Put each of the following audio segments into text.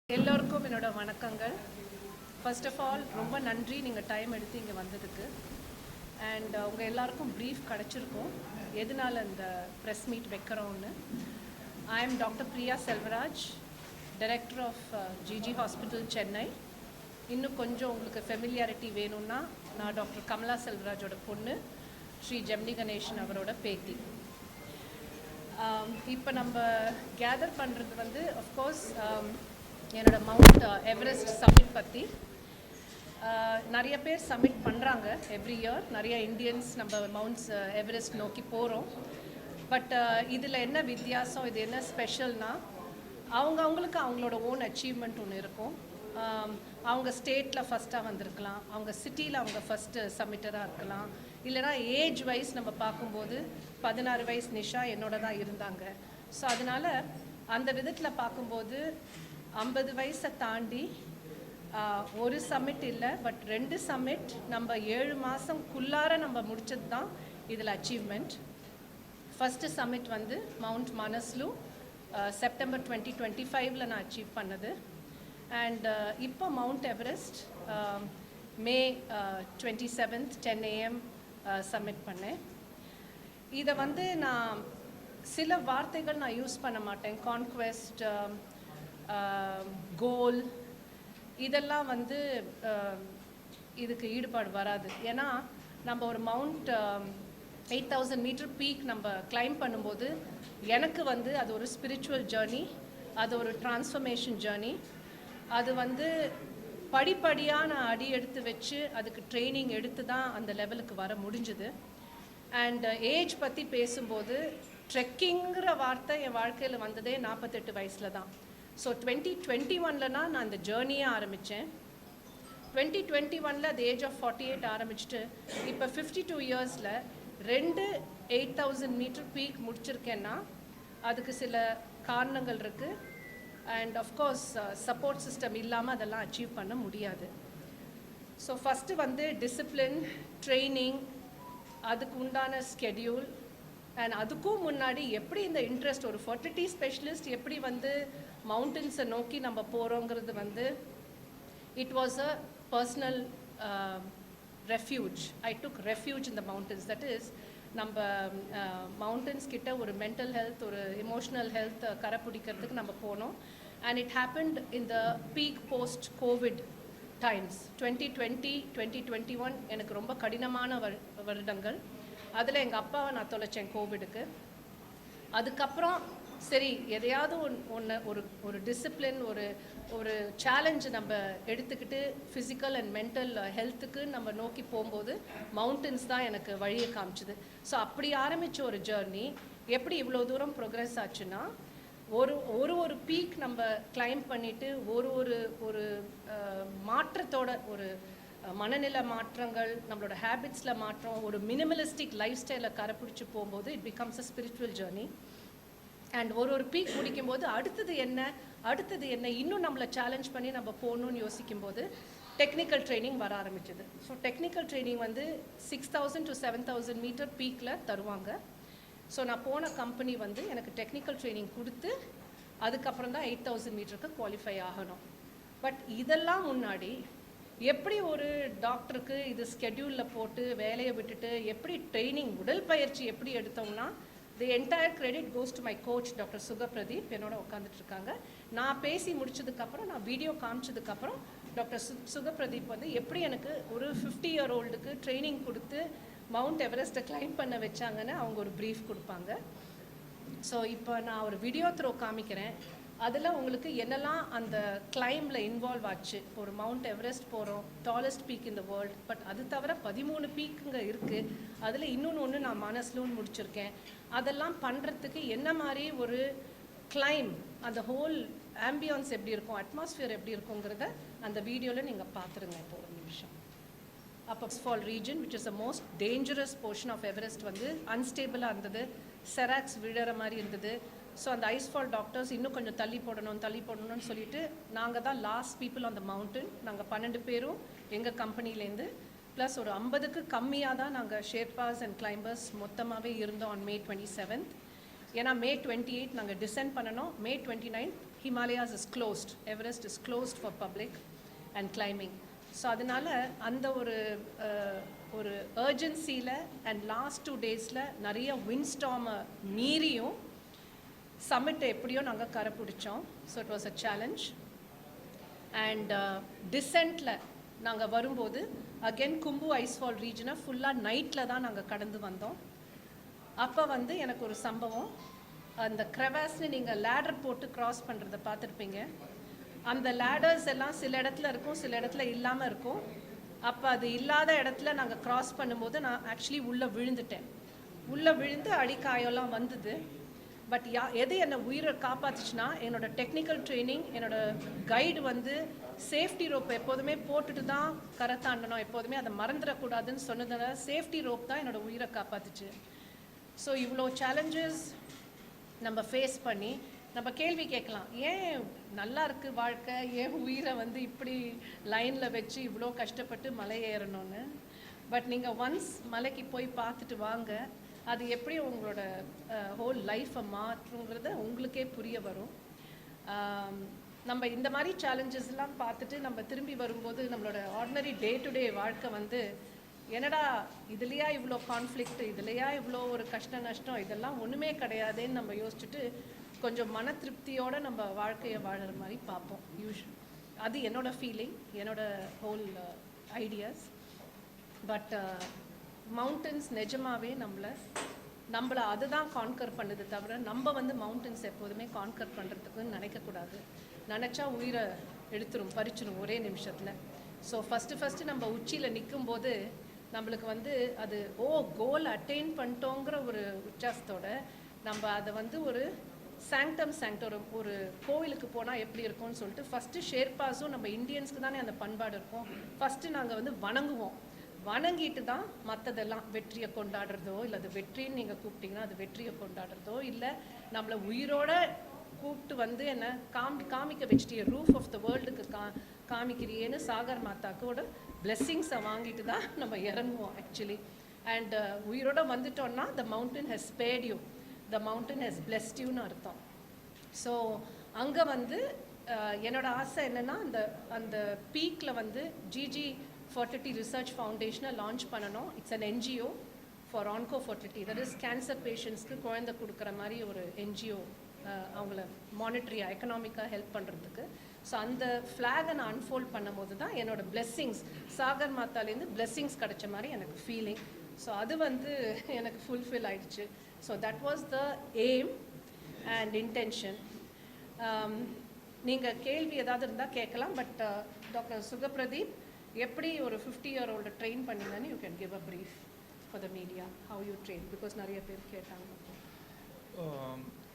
எல்லோருக்கும் என்னோட வணக்கங்கள். ஃபர்ஸ்ட் ஆஃப் ஆல் ரொம்ப நன்றி நீங்கள் டைம் எடுத்து இங்கே வந்ததுக்கு. அண்ட் உங்கள் எல்லாருக்கும் ப்ரீஃப் கிடச்சிருக்கும் எதனால் இந்த ப்ரெஸ் மீட் வைக்கிறோன்னு. I am doctor Priya Selvaraj, director of GG hospital Chennai. இன்னும் கொஞ்சம் உங்களுக்கு ஃபெமிலியாரிட்டி வேணும்னா நான் டாக்டர் கமலா செல்வராஜோட பொண்ணு, ஸ்ரீ ஜெமினி கணேசன் அவரோட பேத்தி. இப்போ நம்ம கேதர் பண்ணுறது வந்து அஃப்கோர்ஸ் என்னோட மவுண்ட் எவரெஸ்ட் சம்மிட் பற்றி. நிறைய பேர் சம்மிட் பண்ணுறாங்க எவ்ரி இயர், நிறைய இந்தியன்ஸ் நம்ம மவுண்ட்ஸ் எவரெஸ்ட் நோக்கி போகிறோம். பட் இதில் என்ன வித்தியாசம், இது என்ன ஸ்பெஷல்னா, அவங்களுக்கு அவங்களோட ஓன் அச்சீவ்மெண்ட் ஒன்று இருக்கும். அவங்க ஸ்டேட்டில் ஃபஸ்ட்டாக வந்திருக்கலாம், அவங்க சிட்டியில் அவங்க ஃபஸ்ட்டு சம்மிட்டராக இருக்கலாம், இல்லைனா ஏஜ் வைஸ் நம்ம பார்க்கும்போது 16 வயசு நிஷா என்னோட தான் இருந்தாங்க. ஸோ அதனால் அந்த விதத்தில் பார்க்கும்போது 50 வயசை தாண்டி ஒரு சம்மிட் இல்லை, பட் 2 சம்மிட் நம்ம 7 மாதம்குள்ளார நம்ம முடிச்சது தான் இதில் அச்சீவ்மெண்ட். ஃபஸ்ட்டு சம்மிட் வந்து மவுண்ட் மனஸ்லு செப்டம்பர் 2025 நான் அச்சீவ் பண்ணது. அண்ட் இப்போ mount Everest May 27 10 AM submit பண்ணேன். இதை வந்து நான் சில வார்த்தைகள் நான் யூஸ் பண்ண மாட்டேன். கான்குவெஸ்ட், கோல், இதெல்லாம் வந்து இதுக்கு ஈடுபாடு வராது. ஏன்னா நம்ம ஒரு மவுண்ட் 8000 மீட்டர் பீக் நம்ம கிளைம் பண்ணும்போது எனக்கு வந்து அது ஒரு ஸ்பிரிச்சுவல் ஜேர்னி, அது ஒரு டிரான்ஸ்ஃபர்மேஷன் ஜேர்னி. அது வந்து படிப்படியாக நான் அடி எடுத்து வச்சு அதுக்கு ட்ரைனிங் எடுத்து தான் அந்த லெவலுக்கு வர முடிஞ்சுது. அண்ட் ஏஜ் பற்றி பேசும்போது ட்ரெக்கிங்கிற வார்த்தை என் வாழ்க்கையில் வந்ததே 48 வயசில் தான். ஸோ 2021 நான் அந்த ஜேர்னியை ஆரம்பித்தேன். 2021 அது ஏஜ் ஆஃப் 48 ஆரம்பிச்சுட்டு இப்போ 52 இயர்ஸில் 2 8000 மீட்டர் பீக் முடிச்சிருக்கேன்னா அதுக்கு சில காரணங்கள் இருக்குது. அண்ட் அஃப்கோர்ஸ் சப்போர்ட் சிஸ்டம் இல்லாமல் அதெல்லாம் அச்சீவ் பண்ண முடியாது. ஸோ ஃபஸ்ட்டு வந்து டிசிப்ளின், ட்ரைனிங், அதுக்கு உண்டான ஸ்கெடியூல், அண்ட் அதுக்கும் முன்னாடி எப்படி இந்த இன்ட்ரெஸ்ட், ஒரு ஃபர்டிலிட்டி ஸ்பெஷலிஸ்ட் எப்படி வந்து மவுண்டன்ஸை நோக்கி நம்ம போகிறோங்கிறது வந்து it was a personal refuge. I took refuge in the mountains. That is நம்ம மவுண்டன்ஸ் கிட்ட ஒரு மென்டல் ஹெல்த், ஒரு எமோஷ்னல் ஹெல்த் கரை பிடிக்கிறதுக்கு நம்ம போனோம். And it happened in the peak post Covid times. 2020 2021 எனக்கு ரொம்ப கடினமான வருடங்கள். அதில் எங்கள் அப்பாவை நான் தொலைச்சேன் கோவிடுக்கு. அதுக்கப்புறம் சரி எதையாவது ஒரு டிசிப்ளின், ஒரு சேலஞ்சு நம்ம எடுத்துக்கிட்டு ஃபிசிக்கல் அண்ட் மென்டல் ஹெல்த்துக்கு நம்ம நோக்கி போகும்போது மவுண்டன்ஸ் தான் எனக்கு வழியை காமிச்சுது. ஸோ அப்படி ஆரம்பித்த ஒரு ஜேர்னி எப்படி இவ்வளோ தூரம் ப்ரோக்ரெஸ் ஆச்சுன்னா, ஒரு பீக் நம்ம கிளைம் பண்ணிவிட்டு ஒரு மாற்றத்தோட, ஒரு மனநிலை மாற்றங்கள், நம்மளோட ஹேபிட்ஸில் மாற்றம், ஒரு மினிமலிஸ்டிக் லைஃப் ஸ்டைலில் கரைப்பிடிச்சி போகும்போது it becomes a spiritual journey. And ஒரு பீக் முடிக்கும்போது அடுத்தது என்ன இன்னும் நம்மளை சேலஞ்ச் பண்ணி நம்ம போகணுன்னு யோசிக்கும்போது டெக்னிக்கல் ட்ரைனிங் வர ஆரம்பிச்சது. ஸோ டெக்னிக்கல் ட்ரைனிங் வந்து 6000 to 7000 மீட்டர் பீக்கில் தருவாங்க. ஸோ நான் போன கம்பெனி வந்து எனக்கு டெக்னிக்கல் ட்ரைனிங் கொடுத்து அதுக்கப்புறம் தான் 8000 மீட்டருக்கு குவாலிஃபை ஆகணும். பட் இதெல்லாம் முன்னாடி எப்படி ஒரு டாக்டருக்கு இது ஸ்கெடியூலில் போட்டு வேலையை விட்டுட்டு எப்படி ட்ரைனிங், உடல் பயிற்சி எப்படி எடுத்தோம்னா, the entire credit goes to my coach doctor Sugapradeep. என்னோட உட்காந்துட்டு இருக்காங்க. நான் பேசி முடிச்சதுக்கப்புறம், நான் வீடியோ காமிச்சதுக்கப்புறம் டாக்டர் சுகப்பிரதீப் வந்து எப்படி எனக்கு ஒரு 50-year-oldக்கு ட்ரைனிங் கொடுத்து மவுண்ட் எவரெஸ்ட்டை கிளைம் பண்ண வச்சாங்கன்னு அவங்க ஒரு ப்ரீஃப் கொடுப்பாங்க. ஸோ இப்போ நான் ஒரு வீடியோ த்ரோ காமிக்கிறேன். அதில் உங்களுக்கு என்னெல்லாம் அந்த கிளைமில் இன்வால்வ் ஆச்சு. ஒரு மவுண்ட் எவரெஸ்ட் போகிறோம், tallest peak in the world. But அது தவிர 13 பீக்குங்க இருக்குது. அதில் இன்னொன்று நான் மனஸ்லூன்னு முடிச்சிருக்கேன். அதெல்லாம் பண்ணுறதுக்கு என்ன மாதிரி ஒரு கிளைம், அந்த ஹோல் ஆம்பியன்ஸ் எப்படி இருக்கும், அட்மாஸ்ஃபியர் எப்படி இருக்குங்கிறத அந்த வீடியோவில் நீங்கள் பார்த்துருங்க. இப்போ ஒரு நிமிஷம். அப்போ fall region which is the most dangerous portion of Everest வந்து அன்ஸ்டேபிளாக இருந்தது, செராக்ஸ் விழுற மாதிரி இருந்தது. ஸோ அந்த ஐஸ்ஃபால் டாக்டர்ஸ் இன்னும் கொஞ்சம் தள்ளி போடணும்னு சொல்லிட்டு நாங்கள் தான் last people on the mountain. நாங்கள் 12 பேரும் எங்கள் கம்பெனிலேருந்து ப்ளஸ் ஒரு 50க்கு கம்மியாக தான் நாங்கள் ஷேர்பாஸ் அண்ட் கிளைம்பர்ஸ் மொத்தமாகவே இருந்தோம் ஆன் May 27. ஏன்னா மே 28 நாங்கள் டிசென்ட் பண்ணணும். மே 29 Himalayas is closed, Everest is closed for public and climbing. So அதனால் அந்த ஒரு அர்ஜென்சியில் அண்ட் லாஸ்ட் 2 டேஸில் நிறைய விண்ட்ஸ்டார்மை மீறியும் சம்மிட்டை எப்படியோ நாங்கள் கரை பிடிச்சோம். So it was a challenge. And டிசென்ட்டில் நாங்கள் வரும்போது அகெயின் கும்பு ஐஸ்ஃபால் ரீஜனை ஃபுல்லாக நைட்டில் தான் நாங்கள் கடந்து வந்தோம். அப்போ எனக்கு ஒரு சம்பவம், அந்த க்ரெவாஸ்னு நீங்கள் லேடர் போட்டு க்ராஸ் பண்ணுறதை பார்த்துருப்பீங்க. அந்த லேடர்ஸ் எல்லாம் சில இடத்துல இருக்கும், சில இடத்துல இல்லாமல் இருக்கும். அப்போ அது இல்லாத இடத்துல நாங்கள் க்ராஸ் பண்ணும்போது நான் ஆக்சுவலி உள்ளே விழுந்துட்டேன். உள்ளே விழுந்து அடிக்காயெல்லாம் வந்தது. பட் எது என்னை உயிரை காப்பாற்றுச்சுன்னா என்னோட டெக்னிக்கல் ட்ரைனிங், என்னோட கைடு சேஃப்டி ரோப் எப்போதுமே போட்டுட்டு தான் கரை தாண்டணும், எப்போதுமே அதை மறந்துடக்கூடாதுன்னு சொன்னதுனால சேஃப்டி ரோப் தான் என்னோட உயிரை காப்பாற்றுச்சு. ஸோ இவ்வளோ சேலஞ்சஸ் நம்ம ஃபேஸ் பண்ணி நம்ம கேள்வி கேட்கலாம், ஏன் நல்லா இருக்குது வாழ்க்கை, ஏன் உயிரை இப்படி லைனில் வச்சு இவ்வளோ கஷ்டப்பட்டு மலை ஏறணும்னு. பட் நீங்கள் ஒன்ஸ் மலைக்கு போய் பார்த்துட்டு வாங்க, அது எப்படி உங்களோட ஹோல் லைஃப்பை மாற்றுங்கிறத உங்களுக்கே புரிய வரும். நம்ம இந்த மாதிரி சேலஞ்சஸ்லாம் பார்த்துட்டு நம்ம திரும்பி வரும்போது நம்மளோட ஆர்டினரி டே டு டே வாழ்க்கை என்னடா இதுலையா இவ்வளோ கான்ஃப்ளிக்ட், இதுலையா இவ்வளோ ஒரு கஷ்ட நஷ்டம், இதெல்லாம் ஒன்றுமே கிடையாதுன்னு நம்ம யோசிச்சுட்டு கொஞ்சம் மன திருப்தியோடு நம்ம வாழ்க்கையை வாழற மாதிரி பார்ப்போம். அது என்னோட ஃபீலிங், என்னோட ஹோல் ஐடியாஸ். பட் மவுண்டன்ஸ் நிஜமாகவே நம்மளை அதுதான் கான்கர் பண்ணுது தவிர நம்ம மவுண்டன்ஸ் எப்போதுமே கான்கர் பண்ணுறதுக்குன்னு நினைக்கக்கூடாது. நினச்சா உயிரை எடுத்துரும், பறிச்சிடும் ஒரே நிமிஷத்தில். ஸோ ஃபஸ்ட்டு நம்ம உச்சியில் நிற்கும்போது நம்மளுக்கு அது கோல் அட்டைன் பண்ணிட்டோங்கிற ஒரு உற்சாகத்தோட நம்ம அதை ஒரு ஒரு கோவிலுக்கு போனால் எப்படி இருக்கும்னு சொல்லிட்டு ஃபஸ்ட்டு ஷேர்பாஸும் நம்ம இந்தியன்ஸ்க்கு தானே அந்த பண்பாடு இருக்கும். ஃபஸ்ட்டு நாங்கள் வணங்குவோம், வணங்கிட்டு தான் மற்றதெல்லாம் வெற்றியை கொண்டாடுறதோ, இல்லை அது வெற்றின்னு நீங்கள் கூப்பிட்டிங்கன்னா அது வெற்றியை கொண்டாடுறதோ, இல்லை நம்மளை உயிரோட கூப்பிட்டு என்ன காமிக்க வச்சுட்டிய ரூஃப் ஆஃப் த வேர்ல்டுக்கு காமிக்கிறியேன்னு சாகர் மாதாக்கோட பிளெஸ்ஸிங்ஸை வாங்கிட்டு தான் நம்ம இறங்குவோம் ஆக்சுவலி. அண்ட் உயிரோட வந்துட்டோன்னா the mountain has spared you, the mountain has blessed யூன்னு அர்த்தம். ஸோ அங்கே என்னோட ஆசை என்னென்னா அந்த பீக்கில் ஜிஜி ஃபர்டிலிட்டி ரிசர்ச் ஃபவுண்டேஷனை லான்ச் பண்ணணும். It's an NGO for onco fertility, that is cancer பேஷண்ட்ஸ்க்கு குழந்தை கொடுக்குற மாதிரி ஒரு என்ஜிஓ, அவங்கள மானிட்டரியாக எக்கனாமிக்காக ஹெல்ப் பண்ணுறதுக்கு. ஸோ அந்த ஃப்ளாகை நான் அன்ஃபோல்ட் பண்ணும்போது தான் என்னோட பிளெஸ்ஸிங்ஸ், சாகர் மாத்தாலேருந்து பிளெஸ்ஸிங்ஸ் கிடைச்ச மாதிரி எனக்கு ஃபீலிங். ஸோ அது எனக்கு ஃபுல்ஃபில் ஆயிடுச்சு. So that was the aim and intention. நீங்கள் கேள்வி ஏதாவது இருந்தால் கேட்கலாம். பட் டாக்டர் சுகப்பிரதீப் எப்படி ஒரு 50-year-old ட்ரெயின் பண்ணீங்கன்னு you can give a brief for the media, how you train, because நிறைய பேர் கேட்டாங்க.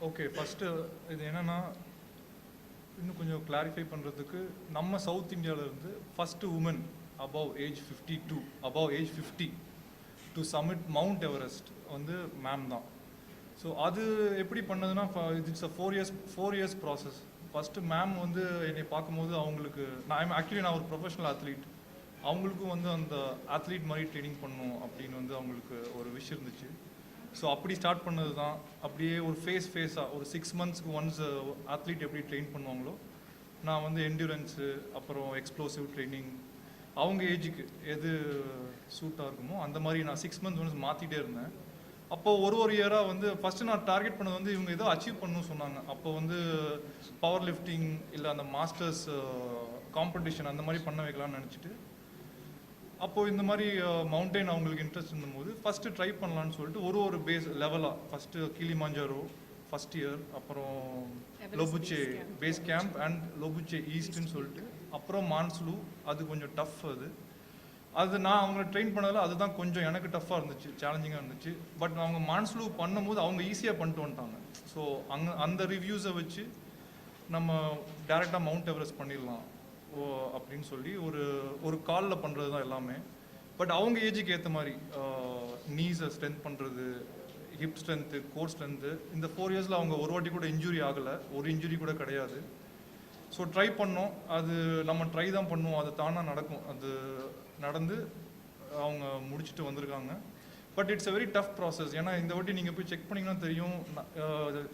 ஓகே, ஃபஸ்ட்டு இது என்னென்னா இன்னும் கொஞ்சம் கிளாரிஃபை பண்ணுறதுக்கு, நம்ம சவுத் இந்தியாவிலேருந்து first woman above age 50 to summit Mount Everest ma'am தான். ஸோ அது எப்படி பண்ணதுன்னா, it's a 4 years process. First ma'am என்னை பார்க்கும்போது அவங்களுக்கு நான் ஒரு ப்ரொஃபஷனல் அத்லீட், அவங்களுக்கும் அந்த அத்லீட் மாதிரி ட்ரைனிங் பண்ணணும் அப்படின்னு அவங்களுக்கு ஒரு விஷ் இருந்துச்சு. ஸோ அப்படி ஸ்டார்ட் பண்ணது தான். அப்படியே ஒரு ஃபேஸாக ஒரு 6 months ஒன்ஸ் அத்லீட் எப்படி ட்ரெயின் பண்ணுவாங்களோ, நான் என்டூரன்ஸு, அப்புறம் எக்ஸ்ப்ளோசிவ் ட்ரைனிங், அவங்க ஏஜுக்கு எது சூட்டாக இருக்குமோ அந்த மாதிரி நான் 6 months ஒன்ஸ் மாற்றிட்டே இருந்தேன். அப்போது ஒரு இயராக ஃபஸ்ட்டு நான் டார்கெட் பண்ணது இவங்க ஏதோ அச்சீவ் பண்ணணும்னு சொன்னாங்க. அப்போ பவர் லிஃப்டிங் இல்லை அந்த மாஸ்டர்ஸ் காம்படிஷன் அந்த மாதிரி பண்ண வைக்கலாம்னு நினச்சிட்டு, அப்போது இந்த மாதிரி மவுண்டெயின் அவங்களுக்கு இன்ட்ரெஸ்ட் இருந்தபோது ஃபஸ்ட்டு ட்ரை பண்ணலான்னு சொல்லிட்டு ஒரு பேஸ் லெவலாக ஃபஸ்ட்டு கிளிமாஞ்சாரோ ஃபஸ்ட் இயர், அப்புறம் லோபுச்சே பேஸ் கேம்ப் அண்ட் லோபுச்சே ஈஸ்ட்னு சொல்லிட்டு, அப்புறம் மான்ஸ்லூ, அது கொஞ்சம் டஃப். அது நான் அவங்கள ட்ரெயின் பண்ணதில் அதுதான் கொஞ்சம் எனக்கு டஃப்பாக இருந்துச்சு, சேலஞ்சிங்காக இருந்துச்சு. பட் அவங்க மான்ஸ்லூ பண்ணும்போது அவங்க ஈஸியாக பண்ணிட்டு வந்துட்டாங்க. ஸோ அந்த ரிவ்யூஸை வச்சு நம்ம டேரெக்டாக மவுண்ட் எவரெஸ்ட் பண்ணிடலாம் அப்படின்னு சொல்லி ஒரு காலில் பண்ணுறது தான் எல்லாமே. பட் அவங்க ஏஜுக்கு ஏற்ற மாதிரி நீஸை ஸ்ட்ரென்த் பண்ணுறது, ஹிப் ஸ்ட்ரென்த்து, கோர் ஸ்ட்ரென்த்து, இந்த 4 yearsல அவங்க ஒரு வாட்டி கூட இன்ஜுரி ஆகலை, ஒரு இன்ஜுரி கூட கிடையாது. ஸோ ட்ரை பண்ணோம். அது நம்ம ட்ரை தான் பண்ணுவோம், அது தானாக நடக்கும். அது நடந்து அவங்க முடிச்சுட்டு வந்திருக்காங்க. But it's a very tough process. ஏன்னா இந்த வாட்டி நீங்கள் போய் செக் பண்ணிங்கன்னா தெரியும்,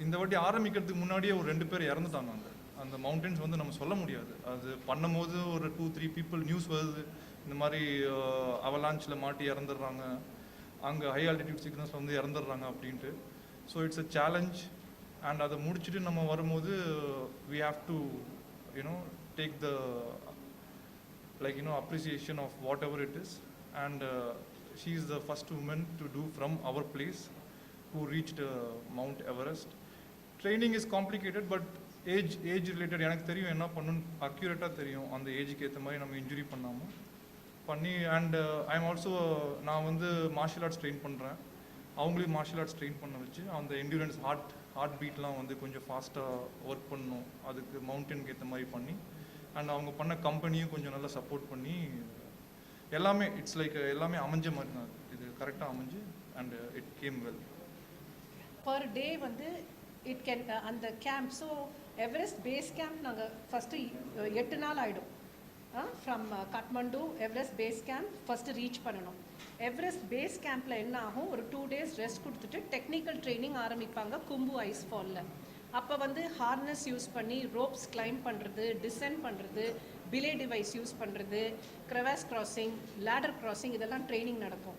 இந்த வாட்டி ஆரம்பிக்கிறதுக்கு முன்னாடியே ஒரு 2 பேர் இறந்துட்டாங்க. அந்த மவுண்டன்ஸ் வந்து நம்ம சொல்ல முடியாது. அது பண்ணும்போது ஒரு 2-3 பீப்புள் நியூஸ் வருது, இந்த மாதிரி அவலான்ச்சில் மாட்டி இறந்துடுறாங்க, அங்கே ஹை ஆல்டிடியூட் சிக்னஸ் வந்து இறந்துடுறாங்க அப்படின்ட்டு. So it's a challenge. And அதை முடிச்சுட்டு நம்ம வரும்போது we have to take the appreciation of whatever it is. And she is the first woman to do from our place who reached Mount Everest. Training is complicated, but age related எனக்கு தெரியும் என்ன பண்ணணும், அக்யூரேட்டாக தெரியும், அந்த ஏஜுக்கு ஏற்ற மாதிரி நம்ம இன்ஜுரி பண்ணாமல் பண்ணி. அண்ட் ஐம் ஆல்சோ நான் வந்து மார்ஷியல் ஆர்ட்ஸ் ட்ரெயின் பண்ணுறேன், அவங்களையும் மார்ஷியல் ஆர்ட்ஸ் ட்ரெயின் பண்ண வச்சு அந்த என்டூரன்ஸ் ஹார்ட் பீட்லாம் வந்து கொஞ்சம் ஃபாஸ்ட்டாக ஒர்க் பண்ணணும், அதுக்கு மவுண்டனுக்கு ஏற்ற மாதிரி பண்ணி. அண்ட் அவங்க பண்ண கம்பெனியும் கொஞ்சம் நல்லா சப்போர்ட் பண்ணி எல்லாமே இட்ஸ் லைக் எல்லாமே அமைஞ்ச மாதிரி தான் இது கரெக்டாக அமைஞ்சு. And it came well. Per day வந்து இட் கேன் அந்த camp. So Everest base camp நாங்கள் ஃபஸ்ட்டு 8 நாள் ஆகிடும். From Kathmandu Everest base camp first reach பண்ணணும். எவரெஸ்ட் பேஸ் கேம்பில் என்ன ஆகும், ஒரு 2 days ரெஸ்ட் கொடுத்துட்டு டெக்னிக்கல் ட்ரைனிங் ஆரம்பிப்பாங்க கும்பு ஐஸ் ஃபாலில். அப்போ வந்து ஹார்னஸ் யூஸ் பண்ணி ரோப்ஸ் கிளைம் பண்ணுறது, டிசென்ட் பண்ணுறது, பிலே டிவைஸ் யூஸ் பண்ணுறது, க்ரெவாஸ் கிராசிங், லேடர் கிராசிங், இதெல்லாம் ட்ரைனிங் நடக்கும்.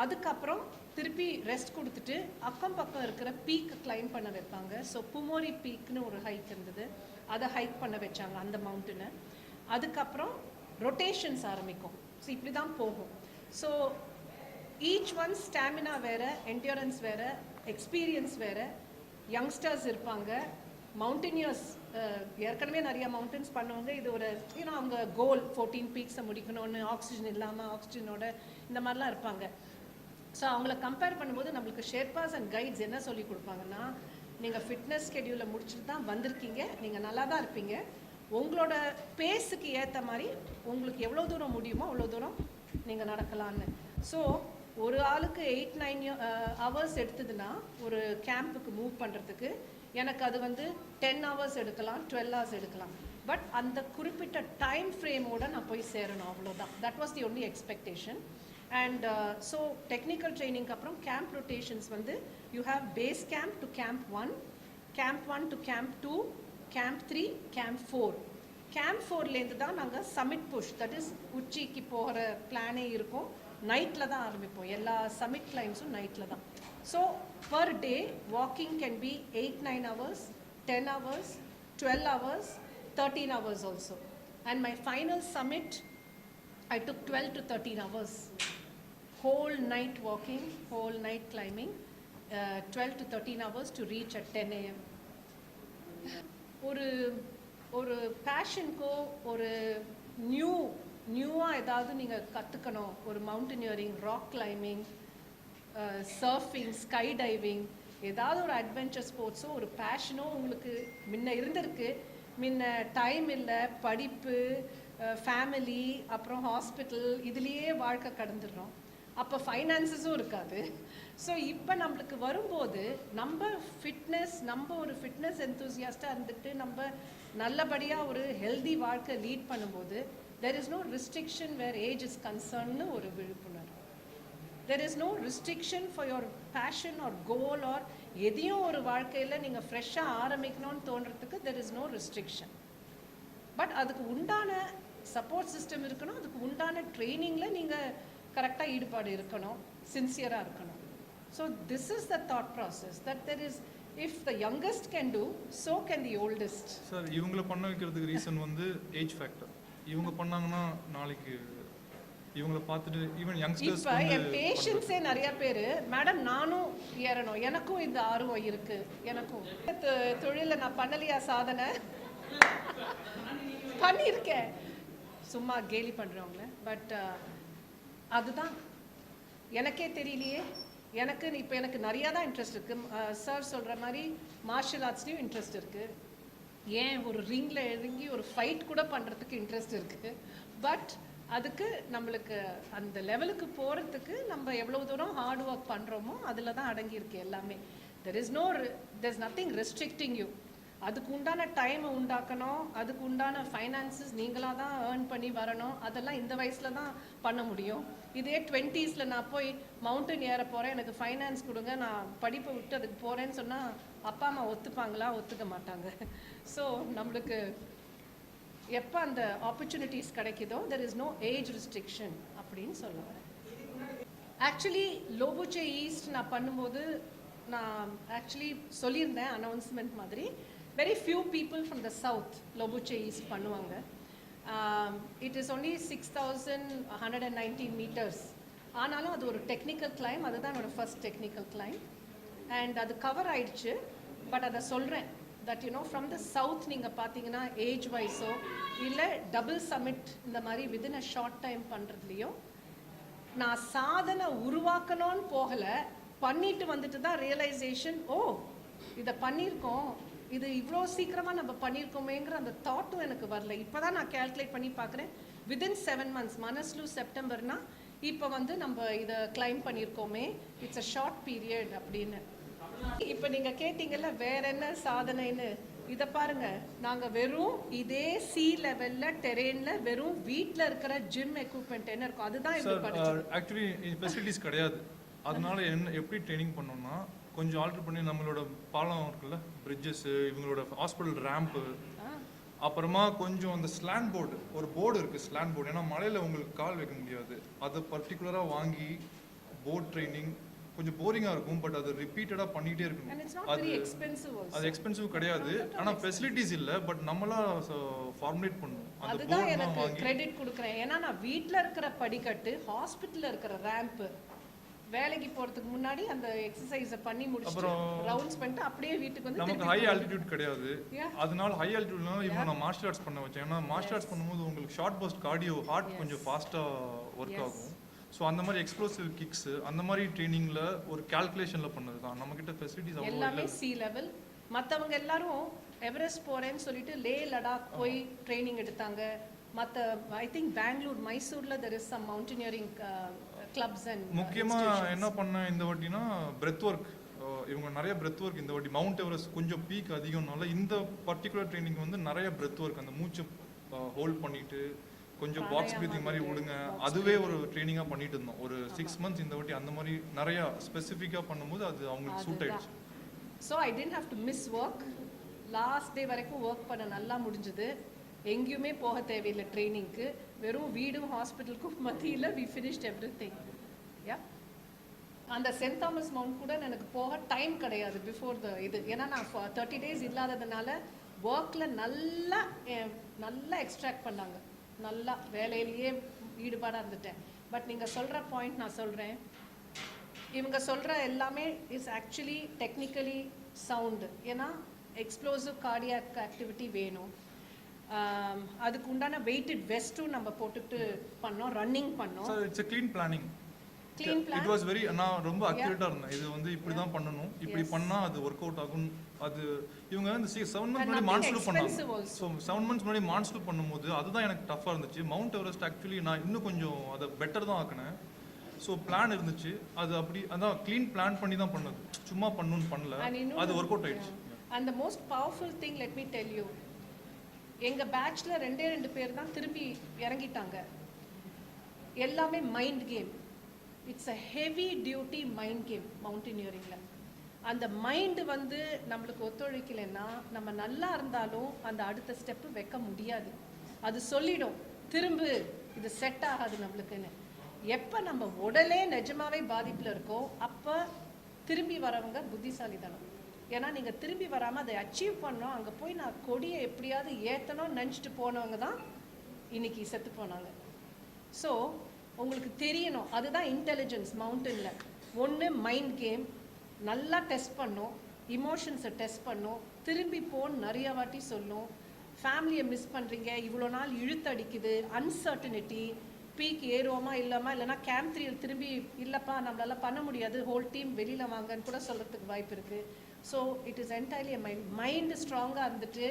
அதுக்கப்புறம் திருப்பி ரெஸ்ட் கொடுத்துட்டு அக்கம் பக்கம் இருக்கிற பீக்கு கிளைம் பண்ண வைப்பாங்க. ஸோ புமோரி பீக்னு ஒரு ஹைக் இருந்தது, அதை ஹைக் பண்ண வச்சாங்க அந்த மவுண்டனை. அதுக்கப்புறம் ரொட்டேஷன்ஸ் ஆரம்பிக்கும். ஸோ இப்படி தான் போகும். ஸோ ஈச் ஒன் ஸ்டாமினா வேறு, என்டியூரன்ஸ் வேறு, எக்ஸ்பீரியன்ஸ் வேறு. யங்ஸ்டர்ஸ் இருப்பாங்க, மவுண்டனியர்ஸ் ஏற்கனவே நிறைய மவுண்டன்ஸ் பண்ணுவாங்க. இது ஒரு அவங்க கோல் 14 பீக்ஸை முடிக்கணும்னு, ஆக்சிஜன் இல்லாமல் ஆக்சிஜனோட இந்த மாதிரிலாம் இருப்பாங்க. ஸோ அவங்கள கம்பேர் பண்ணும்போது நம்மளுக்கு ஷெர்பாஸ் அண்ட் கைட்ஸ் என்ன சொல்லி கொடுப்பாங்கன்னா, நீங்கள் ஃபிட்னஸ் ஸ்கெடியூலில் முடிச்சுட்டு தான் வந்திருக்கீங்க, நீங்கள் நல்லா தான் இருப்பீங்க, உங்களோட பேஸுக்கு ஏற்ற மாதிரி உங்களுக்கு எவ்வளோ தூரம் முடியுமோ அவ்வளோ தூரம் நீங்கள் நடக்கலான்னு. ஸோ ஒரு ஆளுக்கு 8-9 hours எடுத்ததுன்னா ஒரு கேம்புக்கு மூவ் பண்ணுறதுக்கு எனக்கு அது வந்து 10 hours எடுக்கலாம், 12 hours எடுக்கலாம். பட் அந்த குறிப்பிட்ட டைம் ஃப்ரேமோடு நான் போய் சேரணும், அவ்வளோதான். That was the only expectation. And so technical ட்ரைனிங்க்கு அப்புறம் கேம்ப் ரொட்டேஷன்ஸ் வந்து you have base camp to camp 1, camp 1 to camp 2, camp 3, camp 4. Camp 4லேருந்து தான் நாங்கள் சமிட் புஷ், தட் இஸ் உச்சிக்கு போகிற பிளானே இருக்கும். நைட்டில் தான் ஆரம்பிப்போம், எல்லா சமிட் கிளைம்ஸும் நைட்டில் தான். So per day walking can be 8-9 hours, 10 hours, 12 hours, 13 hours also. And my final summit, I took 12 to 13 hours. Whole night walking, whole night climbing, 12 to 13 hours to reach at 10 AM. ஒரு பேஷனுக்கோ ஒரு நியூவாக ஏதாவது நீங்கள் கற்றுக்கணும், ஒரு mountaineering, rock climbing, surfing, sky diving, ஏதாவது ஒரு adventure ஸ்போர்ட்ஸோ ஒரு பேஷனோ உங்களுக்கு முன்ன இருந்திருக்கு. முன்ன டைம் இல்லை, படிப்பு, ஃபேமிலி, அப்புறம் ஹாஸ்பிட்டல், இதுலேயே வாழ்க்கை கடந்துடுறோம். அப்போ ஃபைனான்சஸும் இருக்காது. ஸோ இப்போ நம்மளுக்கு வரும்போது நம்ம ஒரு ஃபிட்னஸ் எந்தூசியாஸ்டாக இருந்துட்டு நம்ம நல்லபடியாக ஒரு ஹெல்தி வாழ்க்கை லீட் பண்ணும்போது there is no restriction where age is concerned ஒரு விழிப்புணர்வு. there is no restriction for your passion or goal or எதையும் ஒரு வாழ்க்கையில் நீங்கள் ஃப்ரெஷ்ஷாக ஆரம்பிக்கணும்னு தோன்றதுக்கு there is no restriction. But அதுக்கு உண்டான சப்போர்ட் சிஸ்டம் இருக்கணும், அதுக்கு உண்டான ட்ரைனிங்கில் நீங்கள் கரெக்டாக ஈடுபாடு இருக்கணும், சின்சியராக இருக்கணும். So this is the thought process that there is, if the youngest can do, so can the oldest. Sir இவங்களை பண்ண வைக்கிறதுக்கு ரீசன் வந்து ஏஜ் ஃபேக்டர். இவங்க பண்ணாங்கன்னா நாளைக்கு இவங்களை பார்த்துட்டு ஈவன் யங்ஸ்டர்ஸ் இப்போ என் பேஷண்ட்ஸே நிறைய பேர், மேடம் நானும் ஏறணும், எனக்கும் இந்த ஆர்வம் இருக்கு, எனக்கும் தொழிலில் நான் பண்ணலையா சாதனை பண்ணியிருக்கேன், சும்மா கேலி பண்ணுறவங்கள. பட் அதுதான் எனக்கே தெரியலையே, எனக்கு நிறையா தான் இன்ட்ரெஸ்ட் இருக்குது. சார் சொல்கிற மாதிரி மார்ஷியல் ஆர்ட்ஸ்லேயும் இன்ட்ரெஸ்ட் இருக்குது, ஏன் ஒரு ரிங்கில் இறங்கி ஒரு ஃபைட் கூட பண்ணுறதுக்கு இன்ட்ரெஸ்ட் இருக்குது. பட் அதுக்கு நம்மளுக்கு அந்த லெவலுக்கு போகிறதுக்கு நம்ம எவ்வளோ தூரம் ஹார்ட் ஒர்க் பண்ணுறோமோ அதில் தான் அடங்கியிருக்கு எல்லாமே. there is nothing restricting you. அதுக்கு உண்டான டைமை உண்டாக்கணும், அதுக்கு உண்டான ஃபைனான்சஸ் நீங்களாக தான் ஏர்ன் பண்ணி வரணும். அதெல்லாம் இந்த வயசில் தான் பண்ண முடியும். இதே 20s நான் போய் மவுண்டன் ஏற போகிறேன், எனக்கு ஃபைனான்ஸ் கொடுங்க, நான் படிப்பை விட்டு அதுக்கு போகிறேன்னு சொன்னால் அப்பா அம்மா ஒத்துப்பாங்களா? ஒத்துக்க மாட்டாங்க. ஸோ நம்மளுக்கு எப்போ அந்த ஆப்பர்ச்சுனிட்டிஸ் கிடைக்குதோ there is no age restriction அப்படின்னு சொல்ல வரேன். ஆக்சுவலி லோபுச்சே ஈஸ்ட் நான் பண்ணும்போது நான் ஆக்சுவலி சொல்லியிருந்தேன் அனௌன்ஸ்மெண்ட் மாதிரி, very few people from the south Lobuche east பண்ணுவாங்க. It is only 6119 metres. ஆனாலும் அது ஒரு டெக்னிக்கல் கிளைம், அதுதான் என்னோடய ஃபர்ஸ்ட் டெக்னிக்கல் கிளைம். அண்ட் அது கவர் ஆயிடுச்சு. பட் அதை சொல்கிறேன் that you know from the south நீங்கள் பார்த்தீங்கன்னா ஏஜ் வைஸோ இல்லை டபுள் சமிட் இந்த மாதிரி வித்தின் அ ஷார்ட் டைம் பண்ணுறதுலையோ நான் சாதனை உருவாக்கணும்னு போகலை, பண்ணிட்டு வந்துட்டு தான் ரியலைசேஷன், ஓ இதை பண்ணியிருக்கோம், இது இவ்வளோ சீக்கிரமாக நம்ம பண்ணியிருக்கோமேங்கிற அந்த தாட்டும் எனக்கு வரல. இப்போ தான் நான் கேல்குலேட் பண்ணி பார்க்குறேன், வித்தின் 7 months மனஸ்லு செப்டம்பர்னா இப்போ வந்து நம்ம இதை கிளைம் பண்ணியிருக்கோமே, இட்ஸ் அ ஷார்ட் பீரியட் அப்படின்னு. இப்போ நீங்கள் கேட்டிங்கல்ல வேற என்ன சாதனைன்னு, இதை பாருங்க, நாங்கள் வெறும் இதே சி லெவலில் டெரெயினில் வெறும் வீட்டில் இருக்கிற ஜிம் எக்யூப்மெண்ட் என்ன இருக்கும் அதுதான் இப்போ படிச்சோம். ஆக்சுவலி ஃபெசிலிட்டிஸ் கிடையாது. அதனால என்ன எப்படி ட்ரைனிங் பண்ணோம்னா கொஞ்சம் ஆல்டர் பண்ணி நம்மளோட பாலம் இருக்குல்ல, பிரிட்ஜஸ்ஸு, இவங்களோட ஹாஸ்பிட்டல் ரேம்ப்பு, அப்புறமா கொஞ்சம் அந்த ஸ்லாண்ட் போர்டு, ஒரு போர்டு இருக்குது ஸ்லாண்ட் போர்டு, ஏன்னா மலையில் உங்களுக்கு கால் வைக்க முடியாது, அதை பர்டிகுலராக வாங்கி போர்ட் ட்ரைனிங் கொஞ்சம் போரிங்காக இருக்கும். பட் அது ரிப்பீட்டடாக பண்ணிகிட்டே இருக்கணும். அது எக்ஸ்பென்சிவ் கிடையாது, ஆனால் ஃபெசிலிட்டிஸ் இல்லை. பட் நம்மளாம் ஃபார்முலேட் பண்ணணும். அதுதான் எனக்கு கிரெடிட் கொடுக்குறேன். ஏன்னா நான் வீட்டில் இருக்கிற படிக்கட்டு, ஹாஸ்பிட்டலில் இருக்கிற ரேம்ப்பு, வேலைக்கு போகிறதுக்கு முன்னாடி அந்த எக்ஸசைஸை பண்ணி முடிச்சுட்டு ரவுண்ட்ஸ் பண்ணிட்டு அப்படியே வீட்டுக்கு வந்து நமக்கு ஹை ஆல்டிடியூட் கிடையாது. அதனால ஹை ஆல்டிடியூட்னால இப்போ நான் மார்ஷல் ஆர்ட்ஸ் பண்ண வச்சேன். ஏன்னா மார்ஷல் ஆர்ட்ஸ் பண்ணும்போது உங்களுக்கு ஷார்ட் பர்ஸ்ட் கார்டியோ, ஹார்ட் கொஞ்சம் ஃபாஸ்ட்டாக ஒர்க் ஆகும். ஸோ அந்த மாதிரி எக்ஸ்ப்ளோசிவ் கிக்ஸு அந்த மாதிரி ட்ரைனிங்கில் ஒரு கால்குலேஷனில் பண்ணது தான். நம்மக்கிட்ட ஃபெசிலிட்டிஸ் எல்லாமே சி லெவல். மற்றவங்க எல்லாரும் எவரெஸ்ட் போகிறேன்னு சொல்லிட்டு லே லடாக் போய் ட்ரைனிங் எடுத்தாங்க. மற்ற ஐ திங்க் பெங்களூர், மைசூரில் there is some mountaineering clubs. And முக்கியமாக என்ன பண்ணேன் இந்த வாட்டினா பிரெத் ஒர்க். இவங்க நிறைய பிரெத் ஒர்க் இந்த வாட்டி மவுண்ட் எவரெஸ்ட் கொஞ்சம் பீக் அதிகம்னால இந்த பர்டிகுலர் ட்ரைனிங் வந்து நிறைய பிரெத் ஒர்க், அந்த மூச்சு ஹோல்ட் பண்ணிட்டு கொஞ்சம் பாக்ஸ் பிரீத்திங் மாதிரி விடுங்க, அதுவே ஒரு ட்ரைனிங்காக பண்ணிட்டு இருந்தோம் ஒரு 6 months. இந்த வாட்டி அந்த மாதிரி நிறைய ஸ்பெசிஃபிக்காக பண்ணும்போது அது அவங்களுக்கு சூட் ஆயிடுச்சு. So I didn't have to miss work. Last day வரைக்கும் ஒர்க் பண்ண நல்லா முடிஞ்சுது. எங்கேயுமே போக தேவையில்லை ட்ரைனிங்க்கு, வெறும் வீடும் ஹாஸ்பிட்டலுக்கும் மத்தியில் வி ஃபினிஷ்ட் எவ்ரிதிங். யா, அந்த சென்ட் தாமஸ் மவுண்ட் கூட எனக்கு போக டைம் கிடையாது பிஃபோர் த இது. ஏன்னா நான் 30 days இல்லாததுனால ஒர்க்கில் நல்லா எக்ஸ்ட்ராக்ட் பண்ணாங்க, நல்லா வேலையிலேயே ஈடுபாடாக இருந்துட்டேன். பட் நீங்கள் சொல்கிற பாயிண்ட் நான் சொல்கிறேன், இவங்க சொல்கிற எல்லாமே இஸ் ஆக்சுவலி டெக்னிக்கலி சவுண்டு. ஏன்னா எக்ஸ்ப்ளோசிவ் கார்டியாக் ஆக்டிவிட்டி வேணும். அதுக்கு உண்டான வெயிட்டட் வெஸ்ட்டும் நம்ம போட்டுட்டு பண்ணோம், ரன்னிங் பண்ணோம். It's a clean planning. It was very, நான் ரொம்ப அக்யூரேட்டாக இருந்தேன். இது வந்து இப்படி தான் பண்ணணும், இப்படி பண்ணால் அது ஒர்க் அவுட் ஆகும். அது இவங்க வந்து 7 months முன்னாடி மான்ஸ்லூ பண்ணாங்க. ஸோ 7 months முன்னாடி மான்ஸ்லூ பண்ணும்போது அதுதான் எனக்கு டஃப்பாக இருந்துச்சு. மவுண்ட் எவரெஸ்ட் ஆக்சுவலி நான் இன்னும் கொஞ்சம் அதை பெட்டர் தான் ஆக்கினேன். ஸோ பிளான் இருந்துச்சு, அது அப்படி அதான் க்ளீன் பிளான் பண்ணி தான் பண்ணது, சும்மா பண்ணணும்னு பண்ணல, அது ஒர்க் அவுட் ஆயிடுச்சு. And the most powerful thing, let me tell you, எங்கள் பேட்ச்ல 2 பேர் தான் திரும்பி இறங்கிட்டாங்க. எல்லாமே mind game. It's a heavy duty mind game மவுண்டனியரிங்கில். அந்த மைண்டு வந்து நம்மளுக்கு ஒத்துழைக்கலைன்னா நம்ம நல்லா இருந்தாலும் அந்த அடுத்த ஸ்டெப்பு வைக்க முடியாது. அது சொல்லிடும் திரும்ப இது செட் ஆகாது நம்மளுக்குன்னு. எப்போ நம்ம உடலே நிஜமாவே பாதிப்பில் இருக்கோ அப்போ திரும்பி வரவங்க புத்திசாலித்தனம். ஏன்னா நீங்கள் திரும்பி வராமல் அதை அச்சீவ் பண்ணோம், அங்கே போய் நான் கொடியை எப்படியாவது ஏற்றணும்னு நினச்சிட்டு போனவங்க தான் இன்னைக்கு செத்து போனாங்க. ஸோ உங்களுக்கு தெரியணும், அதுதான் இன்டெலிஜென்ஸ் மவுண்டனில். ஒன்று மைண்ட் கேம் நல்லா டெஸ்ட் பண்ணும், இமோஷன்ஸை டெஸ்ட் பண்ணும், திரும்பி போன்னு நிறைய வாட்டி சொல்லும். ஃபேமிலியை மிஸ் பண்ணுறீங்க, இவ்வளோ நாள் இழுத்தடிக்குது, அன்சர்டனிட்டி, பீக் ஏறுவோமா இல்லாமல், இல்லைனா கேம்ப் 3 திரும்பி இல்லைப்பா நம்மளால் பண்ண முடியாது, ஹோல் டீம் வெளியில் வாங்கன்னு கூட சொல்கிறதுக்கு வாய்ப்பு இருக்குது. So it is entirely mind ஸ்ட்ராங்காக இருந்துட்டு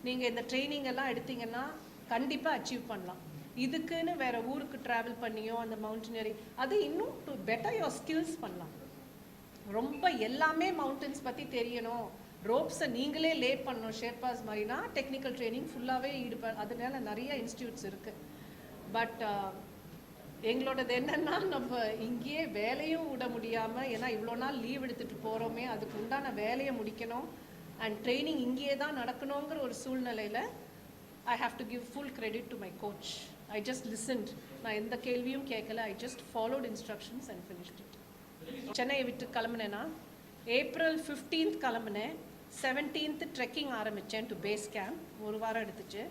நீங்கள் இந்த ட்ரைனிங் எல்லாம் எடுத்தீங்கன்னா கண்டிப்பாக அச்சீவ் பண்ணலாம். இதுக்குன்னு வேறு ஊருக்கு ட்ராவல் பண்ணியோ அந்த மவுண்டனியரிங் அது இன்னும் டு பெட்டர் யோர் ஸ்கில்ஸ் பண்ணலாம். ரொம்ப எல்லாமே மவுண்டன்ஸ் பற்றி தெரியணும், ரோப்ஸை நீங்களே லே பண்ணணும் ஷேர்பாஸ் மாதிரினா டெக்னிக்கல் ட்ரைனிங் ஃபுல்லாகவே அதனால நிறைய இன்ஸ்டியூட்ஸ் இருக்குது. பட் எங்களோடது என்னென்னா நம்ம இங்கேயே வேலையும் விட முடியாமல், ஏன்னா இவ்வளோ நாள் லீவ் எடுத்துகிட்டு போகிறோமே, அதுக்கு உண்டான வேலையை முடிக்கணும் அண்ட் ட்ரைனிங் இங்கேயே தான் நடக்கணுங்கிற ஒரு சூழ்நிலையில் I have to give full credit to my coach. I just listened. நான் எந்த கேள்வியும் கேட்கல. I just followed instructions and finished it. சென்னையை விட்டு கிளம்புனேன்னா April 15th கிளம்புனேன். 17th ட்ரெக்கிங் ஆரம்பித்தேன் டு பேஸ் கேம்ப். ஒரு வாரம் எடுத்துச்சு.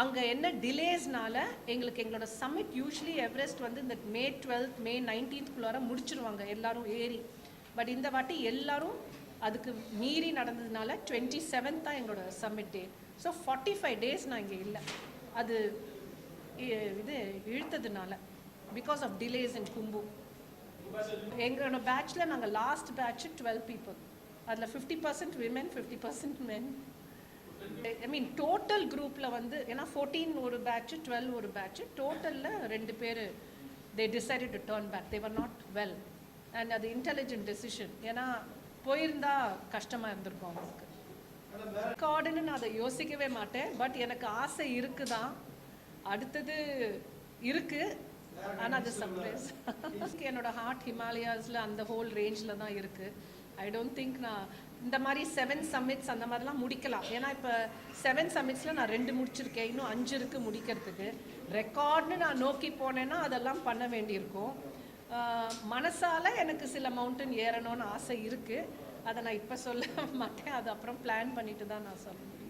அங்கே என்ன டிலேஸ்னால எங்களோட சம்மிட் யூஸ்வலி எவரெஸ்ட் வந்து இந்த May 12th May 19th முடிச்சிருவாங்க எல்லாரும் ஏறி. பட் இந்த வாட்டி எல்லாரும் அதுக்கு மீறி நடந்ததுனால 27th தான் எங்களோட சம்மிட் டே. ஸோ 45 days நான் இங்கே இல்லை. அது இது இழுத்ததுனால பிகாஸ் ஆஃப் டிலேஸ் இன் கும்பு. எங்களோட பேட்சில் நாங்கள் லாஸ்ட் பேட்ச் 12 people. அதில் 50% women 50% men. ஐ மீன் டோட்டல் குரூப்பில் வந்து ஏன்னா 14 ஒரு பேட்ச் 12 ஒரு பேட்ச், டோட்டலில் 2 பேர் they decided to turn back. They were not well and அது இன்டெலிஜென்ட் டெசிஷன். ஏன்னா போயிருந்தா கஷ்டமாக இருந்திருக்கும் அவங்களுக்கு. ரெக்கார்டுன்னு நான் அதை யோசிக்கவே மாட்டேன். பட் எனக்கு ஆசை இருக்குதான், அடுத்தது இருக்குது. ஆனால் அது சர்ப்ரைஸ். என்னோட ஹார்ட் ஹிமாலயாஸில் அந்த ஹோல் ரேஞ்சில் தான் இருக்குது. ஐ டோன்ட் திங்க் நான் இந்த மாதிரி 7 summits அந்த மாதிரிலாம் முடிக்கலாம். ஏன்னா இப்போ 7 summitsல நான் 2 முடிச்சிருக்கேன், இன்னும் 5 இருக்குது முடிக்கிறதுக்கு. ரெக்கார்ட்னு நான் நோக்கி போனேன்னா அதெல்லாம் பண்ண வேண்டியிருக்கும். மனசால் எனக்கு சில மவுண்டன் ஏறணும்னு ஆசை இருக்குது. அதை நான் இப்போ சொல்ல மாட்டேன். அது அப்புறம் பிளான் பண்ணிட்டு தான் நான் சொல்லுவேன்.